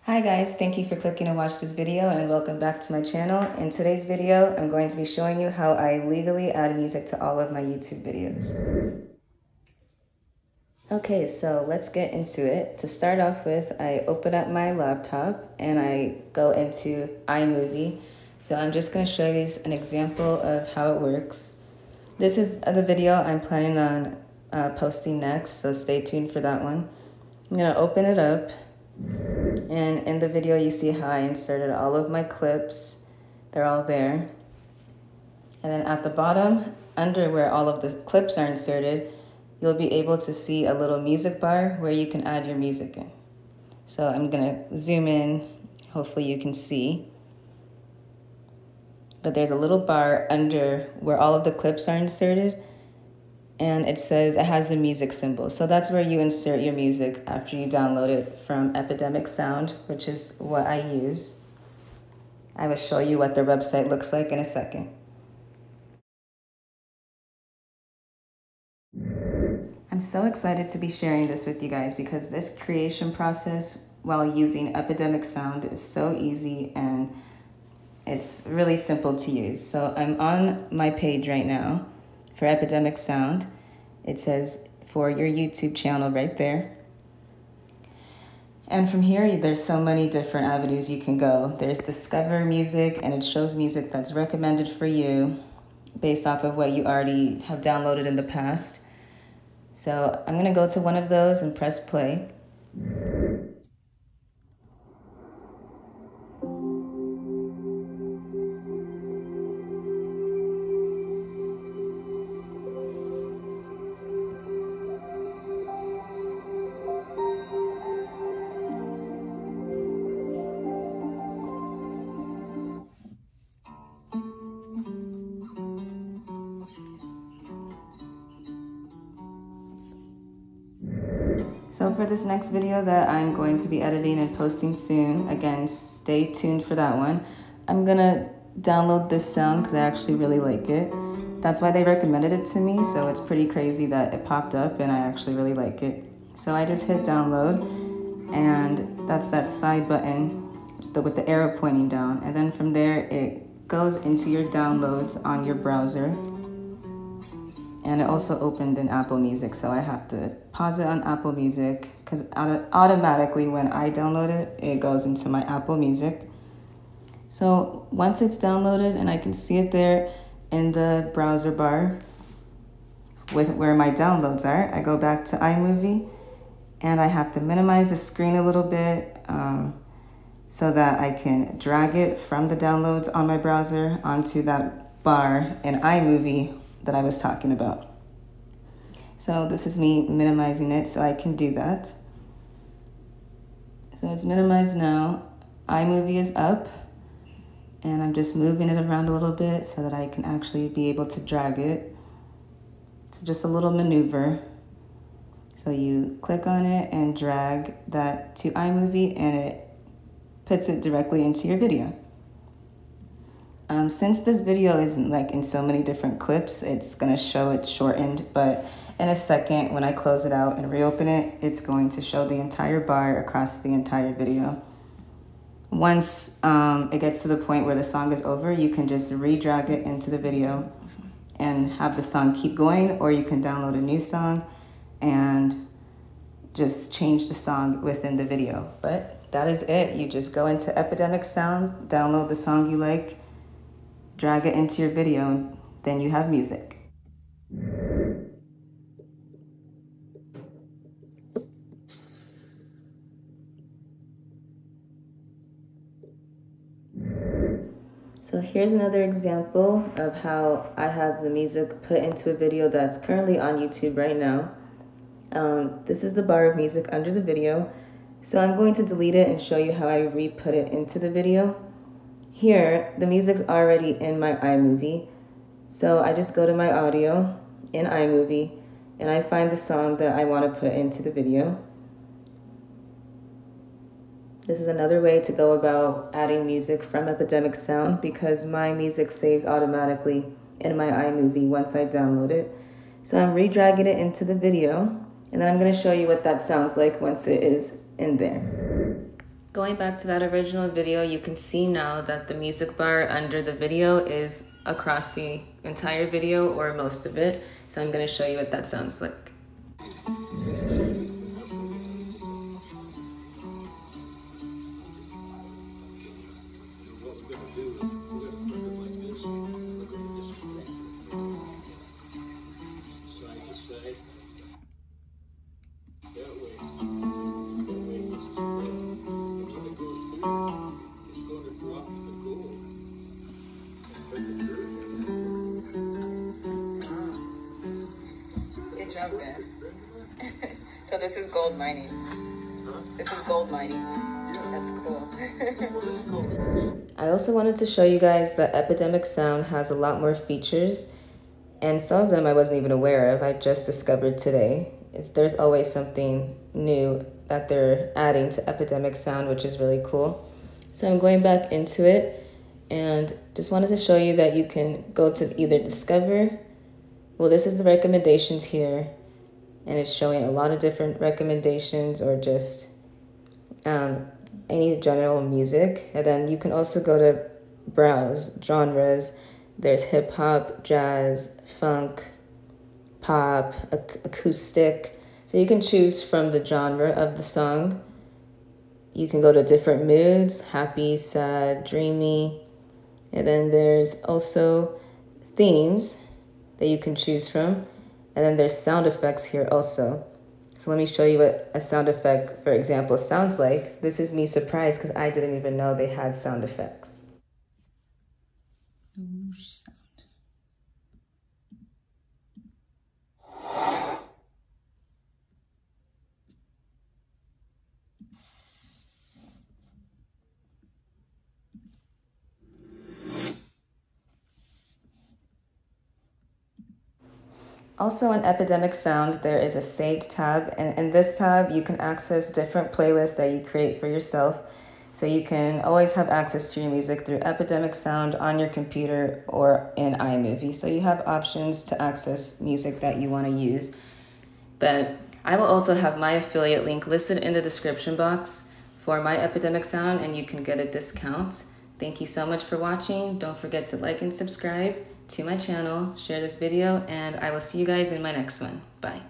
Hi guys, thank you for clicking to watch this video and welcome back to my channel. In today's video, I'm going to be showing you how I legally add music to all of my YouTube videos. Okay, so let's get into it. To start off with, I open up my laptop and I go into iMovie. So I'm just going to show you an example of how it works. This is the video I'm planning on posting next, so stay tuned for that one. I'm going to open it up. And in the video, you see how I inserted all of my clips. They're all there. And then at the bottom, under where all of the clips are inserted, you'll be able to see a little music bar where you can add your music in. So I'm gonna zoom in, hopefully you can see. But there's a little bar under where all of the clips are inserted, and it says it has the music symbol. So that's where you insert your music after you download it from Epidemic Sound, which is what I use. I will show you what their website looks like in a second. I'm so excited to be sharing this with you guys because this creation process while using Epidemic Sound is so easy and it's really simple to use. So I'm on my page right now for Epidemic Sound. It says for your YouTube channel right there. And from here, there's so many different avenues you can go. There's Discover Music, and it shows music that's recommended for you based off of what you already have downloaded in the past. So I'm gonna go to one of those and press play. So for this next video that I'm going to be editing and posting soon, again, stay tuned for that one. I'm gonna download this sound because I actually really like it. That's why they recommended it to me, so it's pretty crazy that it popped up and I actually really like it. So I just hit download, and that's that side button with the arrow pointing down. And then from there, it goes into your downloads on your browser. And it also opened in Apple Music, so I have to pause it on Apple Music because automatically when I download it, it goes into my Apple Music. So once it's downloaded and I can see it there in the browser bar with where my downloads are, I go back to iMovie and I have to minimize the screen a little bit so that I can drag it from the downloads on my browser onto that bar in iMovie that I was talking about. So this is me minimizing it so I can do that. So it's minimized now. iMovie is up and I'm just moving it around a little bit so that I can actually be able to drag it. So just a little maneuver. So you click on it and drag that to iMovie and it puts it directly into your video. Since this video is like in so many different clips, it's gonna show it shortened, but in a second, when I close it out and reopen it, it's going to show the entire bar across the entire video. Once it gets to the point where the song is over, you can just re-drag it into the video and have the song keep going, or you can download a new song and just change the song within the video. But that is it. You just go into Epidemic Sound, download the song you like, drag it into your video, and then you have music. So here's another example of how I have the music put into a video that's currently on YouTube right now. This is the bar of music under the video. So I'm going to delete it and show you how I re-put it into the video. Here, the music's already in my iMovie. So I just go to my audio in iMovie and I find the song that I want to put into the video. This is another way to go about adding music from Epidemic Sound because my music saves automatically in my iMovie once I download it. So I'm re-dragging it into the video, and then I'm going to show you what that sounds like once it is in there. Going back to that original video, you can see now that the music bar under the video is across the entire video or most of it. So I'm going to show you what that sounds like. Good job, man. So this is gold mining. This is gold mining. That's cool. I also wanted to show you guys that Epidemic Sound has a lot more features, and some of them I wasn't even aware of. I just discovered today. There's always something new that they're adding to Epidemic Sound, which is really cool. So I'm going back into it and just wanted to show you that you can go to either Discover. Well, this is the recommendations here, and it's showing a lot of different recommendations or just any general music. And then you can also go to Browse Genres. There's hip hop, jazz, funk, pop, acoustic. So you can choose from the genre of the song. You can go to different moods, happy, sad, dreamy. And then there's also themes that you can choose from. And then there's sound effects here also. So let me show you what a sound effect, for example, sounds like. This is me surprised because I didn't even know they had sound effects. Also in Epidemic Sound, there is a saved tab, and in this tab, you can access different playlists that you create for yourself. So you can always have access to your music through Epidemic Sound on your computer or in iMovie. So you have options to access music that you want to use. But I will also have my affiliate link listed in the description box for my Epidemic Sound, and you can get a discount. Thank you so much for watching. Don't forget to like and subscribe to my channel, share this video, and I will see you guys in my next one. Bye.